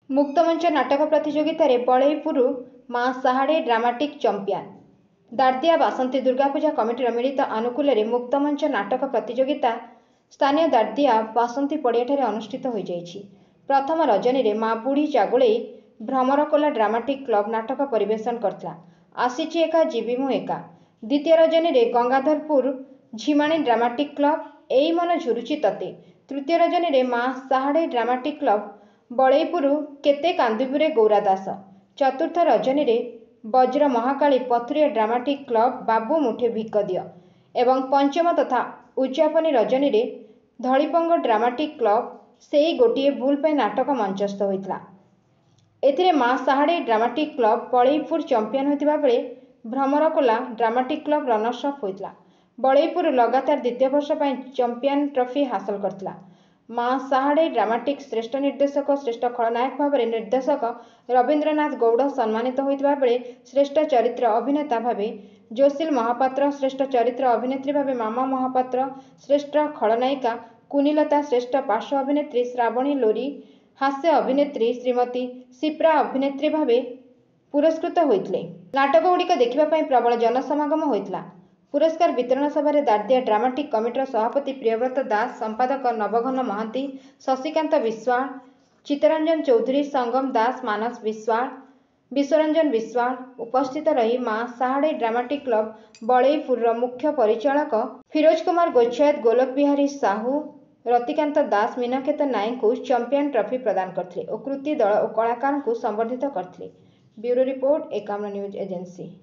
मुक्तमंच नाटक प्रतियोगितार बलईपुर माँ साहाड़े dramatic champion दार्दिया बासंती दुर्गापूजा कमिटीर मिलित आनुकूल्य मुक्तमंच नाटक प्रतियोगिता स्थानीय दार्दिया बासंती पड़ियाठारे अनुष्ठित हो जाइछि। प्रथम रजनी रे माँ बुढ़ी जागुले भ्रमरकोला ड्रामाटिक क्लब नाटक परिवेशन करथिला आसीछि एका जीवी मु एका। द्वितीय रजनी रे गंगाधरपुर झिमाणी ड्रामाटिक क्लब एई मन झुरुचि तते। तृतीय रजनी रे माँ साहाड़े ड्रामाटिक क्लब बलईपुर केते कांदुबुरे गौरा दास। चतुर्थ रजनी रे वज्र महाकाली पथुरिया ड्रामाटिक क्लब बाबू मुठे भिक दियो एवं पंचम तथा उद्यापनी रजनी रे धड़ीपंग ड्रामाटिक क्लब सेई गोटिए भूल पे नाटक मंचस्थ होइतला। एथिरे माँ साहाड़े ड्रामाटिक क्लब बलईपुर चंपियन होइतिबा बेले भ्रमरकोला ड्रामाटिक क्लब रनर्स अप होइतला। बलईपुर लगातार द्वितीय वर्ष पर चंपियन ट्रॉफी हासिल करथिला। माँ साहाड़े ड्रामाटिक श्रेष्ठ निर्देशक श्रेष्ठ खलनायक भाव में निर्देशक रवींद्रनाथ गौड़ सम्मानित होइतिबा बेले श्रेष्ठ चरित्र अभिनेता भाव जोशील महापात्र, श्रेष्ठ चरित्र अभिनेत्री भाव मामा महापात्र, श्रेष्ठ खलनायिका कुनीलता, श्रेष्ठ पार्श्व अभिनेत्री श्रावणी लोरी, हास्य अभिनेत्री श्रीमती सिप्रा अभिनेत्री भाव पुरस्कृत होइतिले। नाटकगुड़िक देखिबा प्रबल जनसमागम होइतिला। पुरस्कार वितरण सभारे दार्दिया ड्रामाटिक कमिटीर सभापति प्रियव्रत दास, संपादक नवघन महांती, शशिकांत विश्वाल, चित्तरंजन चौधरी, संगम दास, मानस विश्वाल, विश्वरंजन विश्वाल उपस्थित रही माँ साहाड़े ड्रामाटिक क्लब बलईपुर मुख्य परिचालक फिरोज कुमार गोच्छायत, गोलोक बिहारी साहू, रतिकांत दास, मीनकेत नायक को चंपियन ट्रॉफी प्रदान करथिले और कृति दल और कलाकार को संबर्धित करथिले। Bureau report, Ekamra news agency.